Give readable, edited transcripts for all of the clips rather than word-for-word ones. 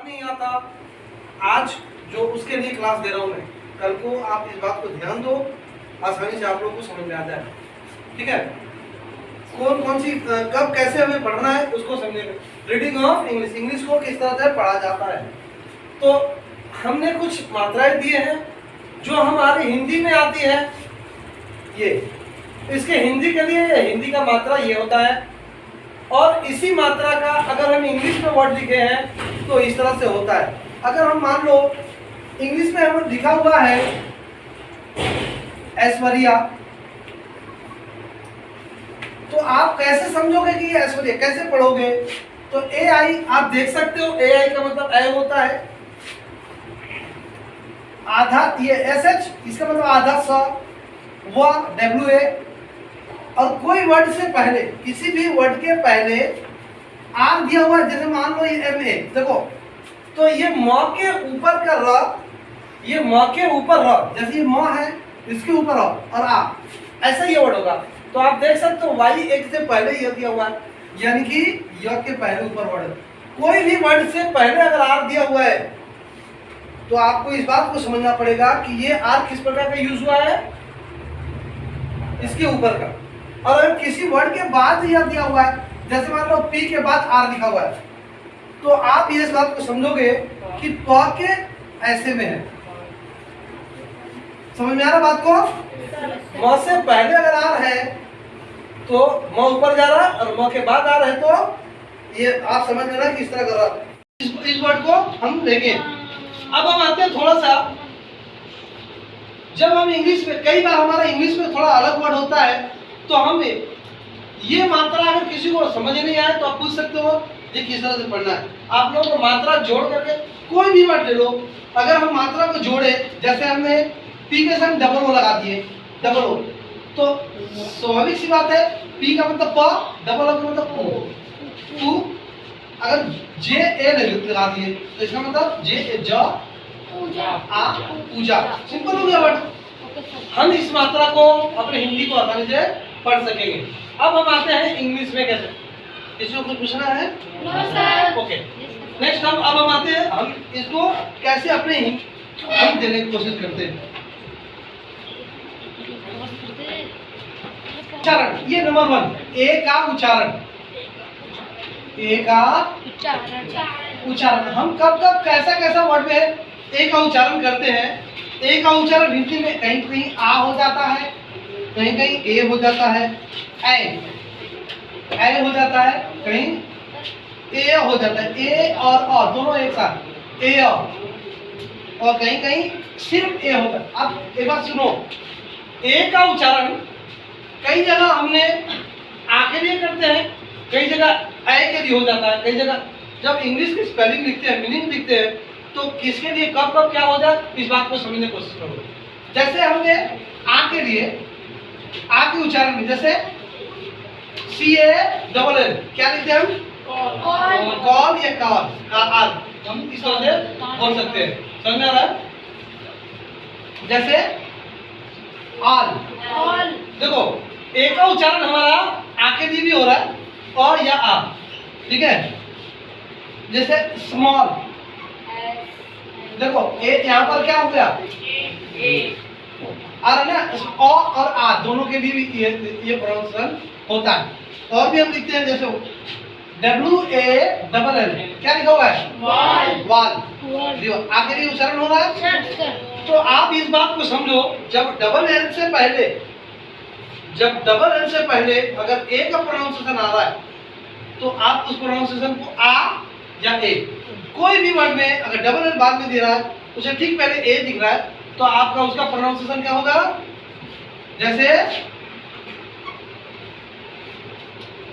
नहीं आता, आज जो उसके लिए क्लास दे रहा हूँ मैं, कल को आप इस बात को ध्यान दो, आसानी से आप लोगों को समझ में आ जाए। ठीक है, कौन कौन सी कब कैसे हमें पढ़ना है उसको समझेंगे। रीडिंग ऑफ इंग्लिश, इंग्लिश को किस तरह से पढ़ा जाता है। तो हमने कुछ मात्राएं दिए हैं जो हमारी हिंदी में आती है। ये इसके हिंदी के लिए हिंदी का मात्रा ये होता है, और इसी मात्रा का अगर हम इंग्लिश में वर्ड लिखे हैं तो इस तरह से होता है। अगर हम मान लो इंग्लिश में हम लिखा हुआ है ऐश्वर्या, तो आप कैसे समझोगे कि ये ऐश्वर्या, कैसे पढ़ोगे? तो ए आई आप देख सकते हो, ए आई का मतलब ए होता है आधा, ये एस एच, इसका मतलब आधा स, व डब्ल्यू ए, और कोई वर्ड से पहले, किसी भी वर्ड के पहले आर दिया हुआ है, जैसे मान लो ये एम ए, देखो तो ये म के ऊपर का र, ये म के ऊपर र, जैसे ये म है इसके ऊपर र और आ, ऐसा ये वर्ड होगा। तो आप देख सकते हो वाई एक से पहले ये दिया हुआ है, यानी कि य के पहले ऊपर वर्ड। कोई भी वर्ड से पहले अगर आर दिया हुआ है तो आपको इस बात को समझना पड़ेगा कि ये आर किस प्रकार का यूज हुआ है, इसके ऊपर का। और अगर किसी वर्ड के बाद यह दिया हुआ है, जैसे मान लो पी के बाद आर लिखा हुआ है, तो आप ये इस बात को समझोगे कि प के ऐसे में है। समझ में आ रहा बात को? म से पहले अगर आर है तो म ऊपर जा रहा है, और म के बाद आर है तो ये आप समझ लेना कि इस तरह कर रहा। इस वर्ड को हम लेंगे। अब हम आते हैं थोड़ा सा, जब हम इंग्लिश में, कई बार हमारा इंग्लिश में थोड़ा अलग वर्ड होता है, तो हम ये मात्रा अगर किसी को समझ नहीं आए तो आप पूछ सकते हो ये किस तरह से पढ़ना है। आप लोगों को मात्रा जोड़ करके कोई भी वर्ड ले लो, अगर हम मात्रा को जोड़े, जैसे हमने पी के साथ डबल ओ लगा दिए, डबल ओ, तो स्वाभाविक सी बात है पी का मतलब प, डबल ओ का मतलब उ, अगर जे ए लगा दिए तो इसका मतलब जे ज आ पूजा, सिंपल हो गया वर्ड। हम इस मात्रा को अपने हिंदी को आसानी से पढ़ सकेंगे। अब हम आते हैं इंग्लिश में कैसे, इसमें कुछ पूछना है? ओके, नेक्स्ट अब हम आते हैं, हम इसको कैसे अपने हम देने की कोशिश करते हैं। उच्चारण, ये नंबर 1, ए का उच्चारण, ए का उच्चारण। हम कब कब कैसा कैसा वर्ड में ए का उच्चारण करते हैं। ए का उच्चारण हिंदी में कहीं कहीं आ हो जाता है, कहीं कहीं ए हो जाता है, ए हो जाता है, कहीं ए हो जाता है, ए और अ दोनों एक साथ, ए और कहीं कहीं सिर्फ ए होता है। अब एक बात सुनो, ए का उच्चारण कई जगह हमने आ के लिए करते हैं, कई जगह ए के लिए हो जाता है, कई जगह जब इंग्लिश की स्पेलिंग लिखते हैं, मीनिंग लिखते हैं, तो किसके लिए कब कब क्या हो जाए इस बात को समझने की कोशिश करो। जैसे हमने आ के लिए, आ के उच्चारण में जैसे सी ए डबल एल, क्या लिखते हैं हम? कॉल या कॉल का आल, हम इस तरह से बोल सकते हैं। समझ में आ रहा है? जैसे आल, देखो ए का उच्चारण हमारा आ के लिए भी हो रहा है और या आ, ठीक है। जैसे स्मॉल, देखो ए यहाँ पर क्या हो गया, और ना अ और आ दोनों के लिए भी ये प्रोनाउंसिएशन होता है। और भी हम लिखते हैं जैसे डब्ल्यू ए डबल एल, क्या लिखा हुआ है? वाल, आगे भी उच्चारण हो रहा है। तो आप इस बात को समझो, जब डबल एल से पहले, जब डबल एल से पहले अगर ए का प्रोनाउंसिएशन आ रहा है तो आप उस प्रोनाउंसिएशन को आ या ए, कोई भी वर्ड में अगर डबल एल बाद में दे रहा है, उसे ठीक पहले ए दिख रहा है, तो आपका उसका प्रोनाउंसिएशन क्या होगा? जैसे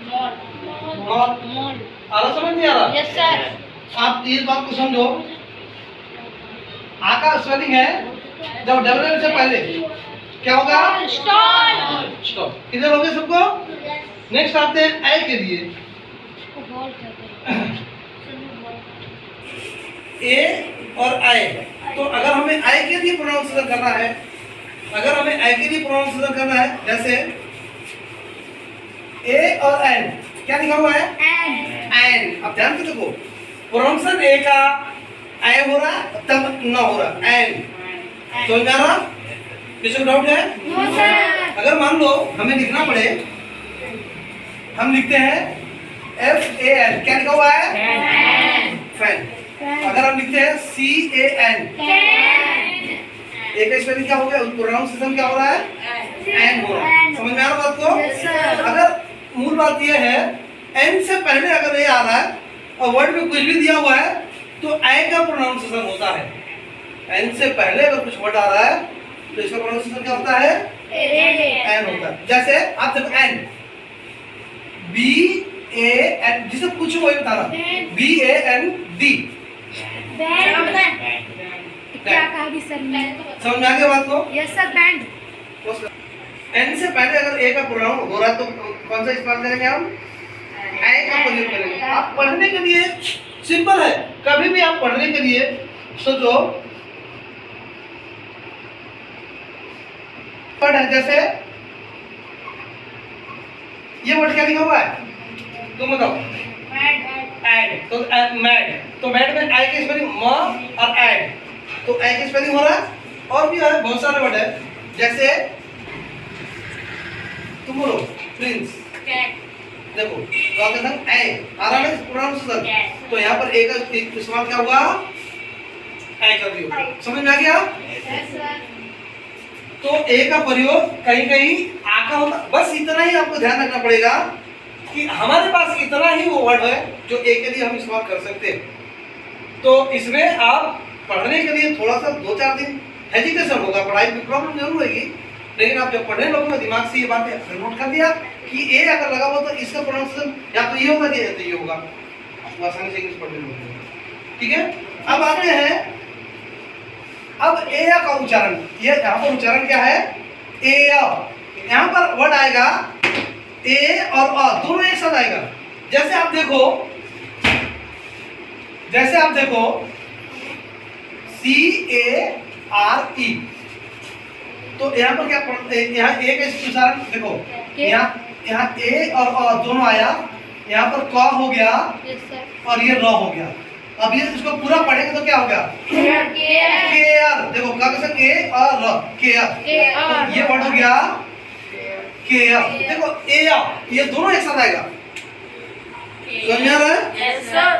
आ रहा, समझ नहीं आ रहा? Yes sir. आप इस बात को समझो, आ का स्पेलिंग है जब डबल एल से पहले क्या होगा? स्टॉप। इधर हो गए सबको? नेक्स्ट आते हैं ए के लिए। ए और आई, तो अगर हमें आई के लिए प्रोनाउंसिएशन करना है, अगर हमें आई के लिए प्रोनाउंसिएशन करना है, जैसे ए और एन, क्या लिखा हुआ है? एन। अब ध्यान से देखो, प्रोनाउंसिएशन ए का ए हो रहा तब न हो रहा, एन। समझ में आ रहा? किसी को डाउट है? अगर मान लो हमें लिखना पड़े, हम लिखते हैं FAN, क्या लिखा हुआ है? फैन। अगर हम लिखते हैं CAN, एक का स्पेलिंग क्या हो गया? प्रोनाउंसिएशन क्या हो रहा है? एन हो रहा है। समझ में आ रहा बात को? अगर मूल बात यह है, एन से पहले अगर ए आ रहा है और वर्ड में कुछ भी दिया हुआ है तो ए का प्रोनाउंसिएशन होता है। एन से पहले अगर कुछ वर्ड आ रहा है तो इसका प्रोनाउंसिएशन क्या होता है? एन होता है। जैसे आप देखो एन, BAN, जिसे पूछो वही बता रहा, BAND। क्या कहा भी सर ने? समझ में आ गया बात को? Yes sir, band. एन से पहले अगर ए का प्रोनाउन हो रहा है तो कौन सा इस्तेमाल करेंगे हम? ए का प्रयोग करेंगे। आप पढ़ने के लिए सिंपल है, कभी भी आप पढ़ने के लिए सोचो वर्ड है, जैसे ये वर्ड क्या लिखा हुआ है? तुम बताओ। एड। तो मैड, तो मैड में आई की स्पेलिंग म और एड, तो आई की स्पेलिंग हो रहा है। और भी है बहुत सारे वर्ड है, जैसे तुम बोलो प्रिंस, देखो तो आपके संग ए आ रहा है प्रोनाउंसिएशन, तो यहाँ पर ए का इस्तेमाल क्या होगा? ए कर दियो। समझ में आ गया? तो ए का प्रयोग कहीं कहीं आ का होता, बस इतना ही आपको ध्यान रखना पड़ेगा कि हमारे पास इतना ही वो वर्ड है जो ए के लिए हम इस्तेमाल कर सकते हैं। तो इसमें आप पढ़ने के लिए थोड़ा सा 2-4 दिन हेजिटेशन होगा, पढ़ाई में प्रॉब्लम जरूर होगी, लेकिन आप जब पढ़ने लगोगे दिमाग से ये बातें नोट कर दिया कि ए अगर लगा हुआ तो इसका प्रोनाउंसिएशन या तो ये होगा या तो ये होगा, आपको आसानी से इंग्लिश पढ़ने लगेगा। ठीक है, अब आते हैं अब ए का उच्चारण। ये यहाँ पर उच्चारण क्या है? ए। यहाँ पर वर्ड आएगा ए और अ दोनों एक साथ आएगा। जैसे आप देखो CARE, तो यहाँ पर क्या यहाँ ए का उच्चारण देखो, यहाँ ए और अ दोनों आया, यहाँ पर क हो गया और ये र हो गया। अब ये इसको पूरा पढ़ेंगे तो क्या हो गया? केयर। देखो का कैसे ए और र, केयर, तो ये वर्ड हो गया केयर। देखो ए ये दोनों एक साथ आएगा, समझ में आ रहा है? Yes sir.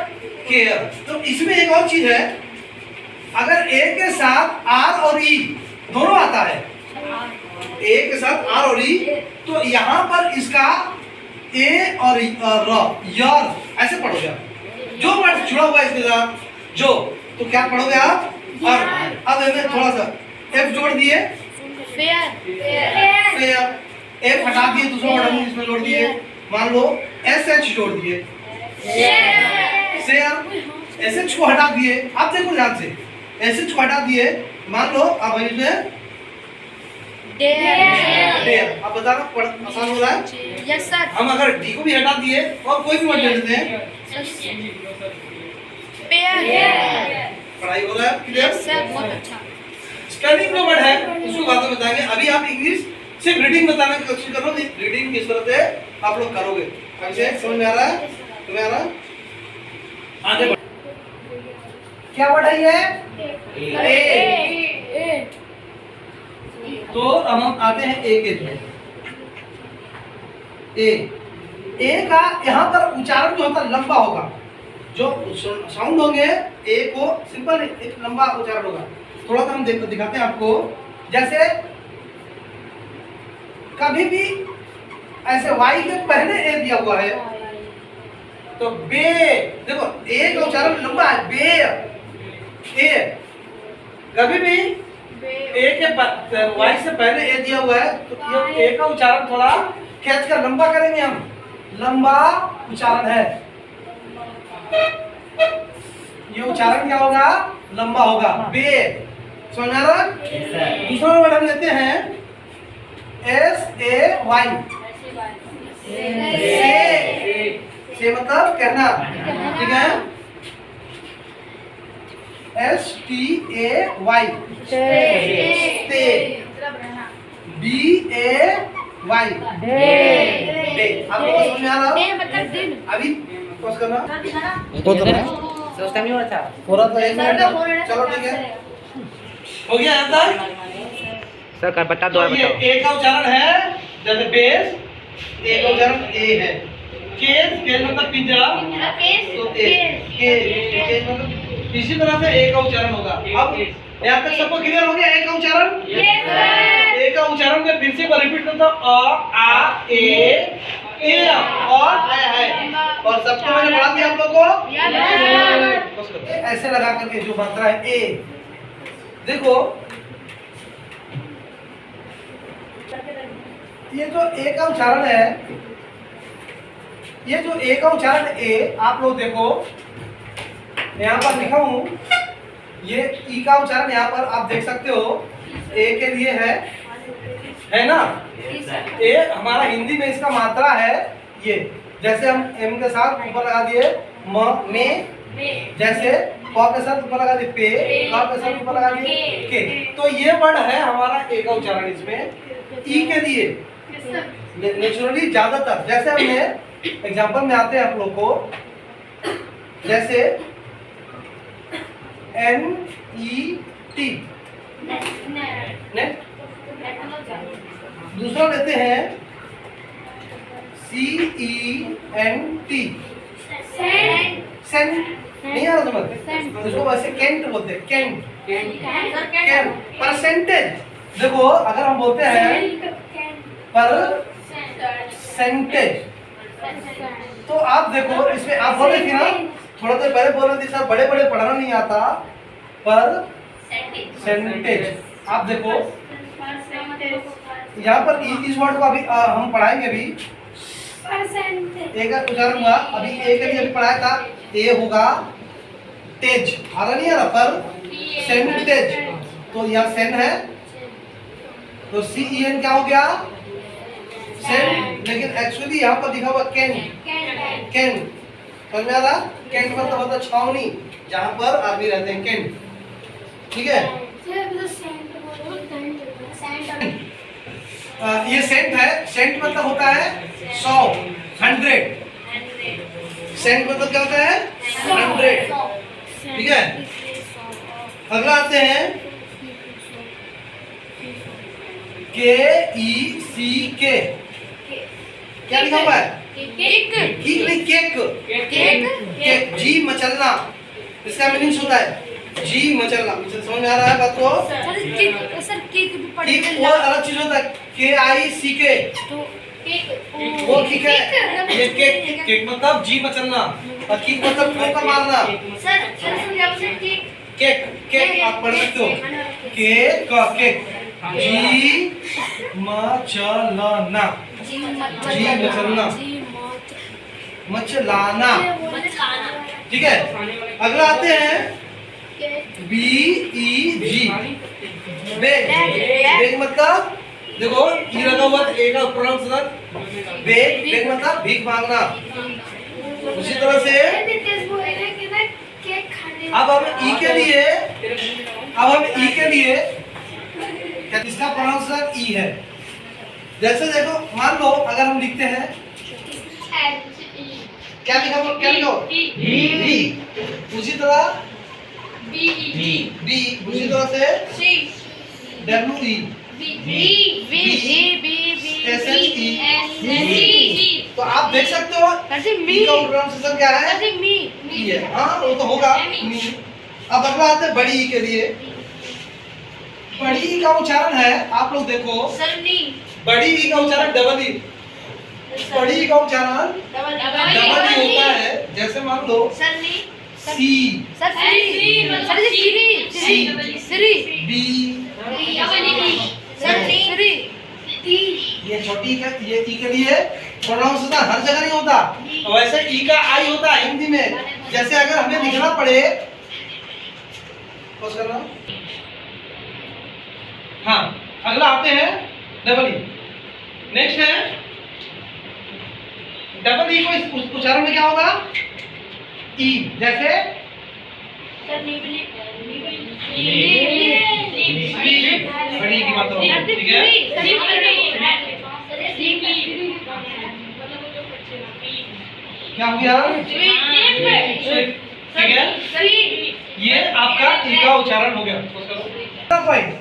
केयर। तो इसमें एक और चीज है, अगर ए के साथ आर और ई दोनों आता है, ए के साथ आर और ई, तो यहाँ पर इसका ए और र, यार ऐसे पढ़ोगे आप। जो वर्ड जुड़ा हुआ है इसके साथ जो, तो क्या पढ़ोगे आप? और अब हमें थोड़ा सा एफ जोड़ दिए, फेयर, एफ हटा दिए, दूसरा वर्ड हम इसमें जोड़ दिए, मान लो SH जोड़ दिए, शेयर। SH को हटा दिए, आप देखो ध्यान से, SH को हटा दिए, मान लो अब इसमें डेयर। आप बता रहा हूँ आसान हो रहा है? Yes sir. हम अगर डी को भी हटा दिए और कोई भी वर्ड ले लेते हैं, पढ़ाई हो रहा है? क्लियर सर, बहुत अच्छा। स्पेलिंग जो वर्ड है उसको बाद में बताएंगे। अभी आप इंग्लिश सिर्फ रीडिंग बताने की कोशिश करो, रीडिंग किस तरह से आप लोग करोगे। अभी से समझ में आ रहा है? तुम्हें आ रहा है? आगे बढ़ो। क्या वर्ड है ये? ए। तो अब हम आते हैं ए के लिए। ए का यहाँ पर उच्चारण जो होता है लंबा होगा, जो साउंड होंगे ए को सिंपल एक लंबा उच्चारण होगा। थोड़ा सा हम दिखाते हैं आपको, जैसे कभी भी ऐसे वाई के पहले ए दिया हुआ है तो बे, देखो ए का उच्चारण लंबा है, बे। ए कभी भी ए के वाई से पहले ए दिया हुआ है तो ये ए का उच्चारण थोड़ा खींच कर लंबा करेंगे हम, लंबा उच्चारण है, ये उच्चारण क्या होगा? लंबा होगा, बे। समझ आ रहा? दूसरा वर्ड हम लेते हैं SAY, से मतलब कहना, ठीक है? STAY, stay. BAY, day. आपको समझ में आ रहा? अभी पॉज करना। सर उस टाइम नहीं हो रहा था। हो रहा था 1 मिनट। चलो ठीक है, हो गया यहाँ तक। सर कर बता दो तो और ये बताओ। ए का उच्चारण है जैसे बेस, ए का उच्चारण ए है। केस, केस मतलब पिंजरा, तो केस मतलब इसी तरह से ए का उच्चारण होगा। अब यहाँ तक सबको क्लियर हो गया ए का उच्चारण? ए का उच्चारण में फिर से रिपीट करता हूँ, अ आ ए और है। और सबको मैंने पढ़ा दिया आप लोगों को। ऐसे लगा करके जो मात्रा है ए, देखो ये जो ए का उच्चारण है, ये जो ए का उच्चारण ए, आप लोग देखो यहाँ पर लिखा हूं, ये ई का उच्चारण यहाँ पर आप देख सकते हो ए के लिए है ना। ए हमारा हिंदी में इसका मात्रा है ये, जैसे हम एम के साथ ऊपर लगा दिए म में, जैसे प के साथ ऊपर लगा दिए पे, क के साथ ऊपर लगा दिए के। तो ये वर्ड है हमारा ए का उच्चारण इसमें। ई के लिए नेचुरली ज्यादातर, जैसे हमने एग्जांपल में आते हैं आप लोग को, जैसे एन ई टी, दूसरा लेते हैं सी ई एन टी, सेंट, नहीं आ रहा समझ, उसको वैसे केंट बोलते हैं, केंट, केंट। परसेंटेज, देखो अगर हम बोलते हैं परसेंटेज, तो आप देखो इसमें आप बोल रहे थे ना, थोड़ा देर पहले बोल रहे थे सर बड़े बड़े पढ़ना नहीं आता, पर सेंटेज। आप देखो यहाँ पर इस वर्ड को अभी हम पढ़ाएंगे अभी, ए का उच्चारण हुआ अभी, ए के लिए अभी पढ़ाया था, ए होगा तेज, आ रहा नहीं आ रहा, पर सेंटेज, तो यहाँ सेन है, तो सी ई एन क्या हो गया, सेंट, लेकिन एक्चुअली यहाँ पर लिखा हुआ कैन, कैन, समझ में आ रहा? कैंट मतलब होता है छावनी, जहाँ पर आदमी रहते हैं, कैंट, ठीक है। ये सेंट है, सेंट मतलब होता है 100, 100, सेंट मतलब क्या होता है 100, ठीक है। अगला आते हैं के ई सी के, क्या लिखा हुआ है? केक नहीं, केक, केक, जी मचलना, इसका मीनिंग होता है जी मचलना। समझ में आ रहा है बात को? सर केक भी पढ़े, केक वो अलग चीज होता है, के आई सी के, वो केक है, ये केक, केक मतलब जी मचलना, और केक मतलब ठोकर मारना। केक, केक आप पढ़ सकते हो, केक, केक, जी मचलना, जी मचलना, मचलाना, ठीक है। अगला आते हैं बी ई जी, बेग, बेग मतलब देखो ई लगा हुआ ए का प्रोनाउंसिएशन बेग, बेग मतलब भीख मांगना। उसी तरह से अब हम ई के लिए, अब हम ई के लिए इसका प्रोनाउंसिएशन ई है। जैसे देखो मान लो अगर हम लिखते हैं क्या लिखा, क्या लिखो बी, उसी तरह बी, उसी तरह से W E, S H E. तो आप देख सकते हो ई का प्रोनाउंसिएशन क्या है, ई है, हाँ वो तो होगा मी। अब अगला आते हैं बड़ी ई के लिए। बड़ी ई का उच्चारण है, आप लोग देखो बड़ी ई का उच्चारण डबल ई, बड़ी ई का उच्चारण डबल ई होता है। जैसे मान लो सी, बी, ये छोटी ई का, ये ई के लिए प्रोनाउंसिएशन हर जगह नहीं होता, वैसे ई का आई होता है हिंदी में। जैसे अगर हमें लिखना पड़े, कुछ करना, हाँ अगला आते हैं डबल ई। नेक्स्ट है डबल ई को उच्चारण में क्या होगा, ई, जैसे बड़ी की बात होगी, ठीक है। क्या हो गया, ठीक है। आपका ई का उच्चारण हो गया। पॉइंट,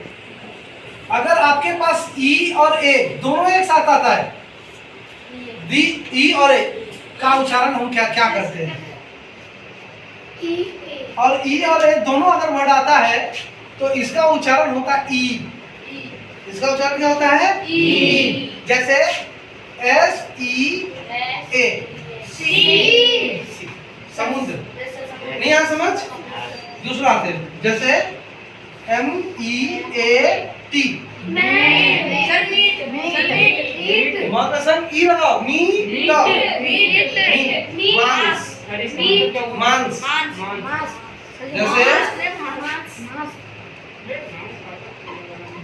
अगर आपके पास ई और ए दोनों एक साथ आता है, ई और ए का उच्चारण हम क्या क्या करते हैं? और ई और ए दोनों अगर वर्ड आता है तो इसका उच्चारण होता है ई। इसका उच्चारण क्या होता है? ई। जैसे एस ई ए, समुद्र। नहीं आ समझ? दूसरा आते हैं, जैसे एम ई ए टी, ई लगाओ, मांस। जैसे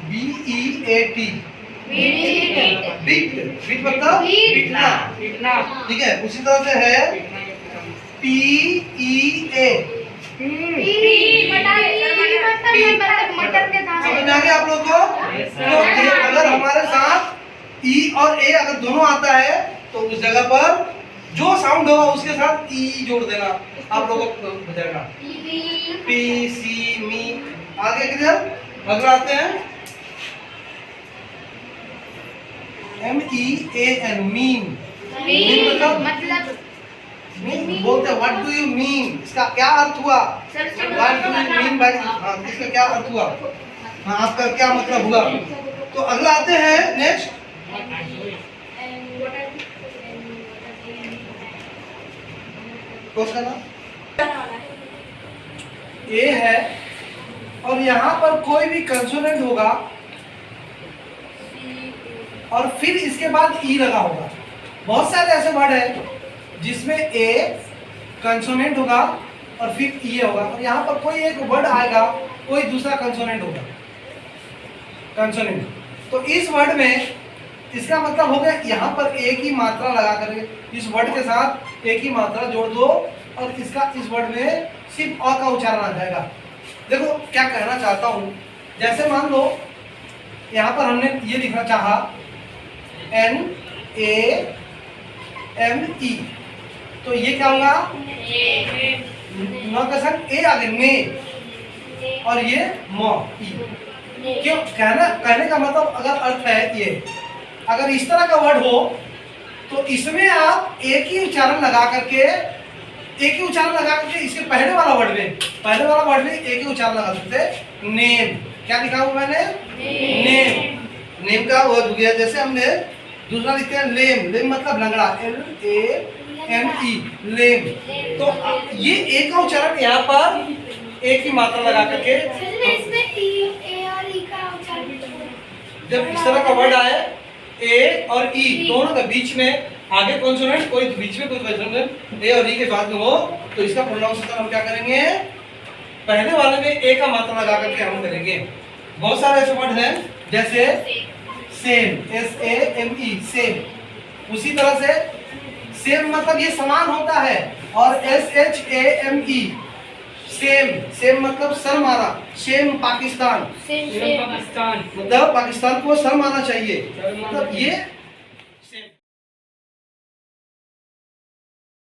B E A T, beat. Beat मतलब पीटना, ठीक है। उसी तरह से है पी ई ए, समझ में आ गया आप लोग को? तो अगर हमारे साथ ई और ए अगर दोनों आता है तो उस जगह पर जो साउंड होगा उसके साथ ई जोड़ देना, आप लोगों को हो जाएगा। पी सी मी। आगे किधर? अगला आते हैं M E A N, mean. मतलब बोलते हैं व्हाट डू यू मीन, इसका क्या अर्थ हुआ? What do you mean by, हाँ इसका क्या अर्थ हुआ? हाँ आपका क्या मतलब हुआ? तो अगला आते हैं नेक्स्ट, क्वेश्चन ए है और यहाँ पर कोई भी कंसोनेंट होगा और फिर इसके बाद ई लगा होगा। बहुत सारे ऐसे वर्ड है जिसमें ए कंसोनेंट होगा और फिर ई होगा, और यहाँ पर कोई एक वर्ड आएगा, कोई दूसरा कंसोनेंट होगा, कंसोनेंट। तो इस वर्ड में इसका मतलब हो गया यहाँ पर एक ही मात्रा लगा करके इस वर्ड के साथ एक ही मात्रा जोड़ दो और इसका इस वर्ड में सिर्फ अ का उच्चारण आ जाएगा। देखो क्या कहना चाहता हूँ, जैसे मान लो यहाँ पर हमने ये लिखना चाहा एन ए एम ई, तो ये क्या होगा? नौकसन ए आगे ने, और ये म ई। क्यों कहने का मतलब अगर अर्थ है ये, अगर इस तरह का वर्ड हो तो इसमें आप एक ही उच्चारण लगा करके इसके पहले वाला वर्ड में एक ही उच्चारण लगा सकते। नेम, क्या लिखा हुआ मैंने? नेम का वो हो गया। जैसे हमने दूसरा लिखते हैं लेम, लेम मतलब लंगड़ा, LAME, लेम। तो ये एक का उच्चारण यहाँ पर एक ही मात्रा लगा करके, जब इस तरह का वर्ड आए ए और ई दोनों के बीच में आगे कॉन्सोनेंट, कोई बीच में कोई कॉन्सोनेंट ए और ई के बाद में हो, तो इसका प्रोनाउंसिएशन हम क्या करेंगे? पहले वाले में ए का मात्रा लगा करके हम करेंगे। बहुत सारे ऐसे वर्ड हैं जैसे सेम, SAME, सेम। उसी तरह से सेम मतलब ये समान होता है, और SHAME, सेम मतलब सर मारा, सेम पाकिस्तान, मतलब पाकिस्तान को सर मारना चाहिए, मतलब ये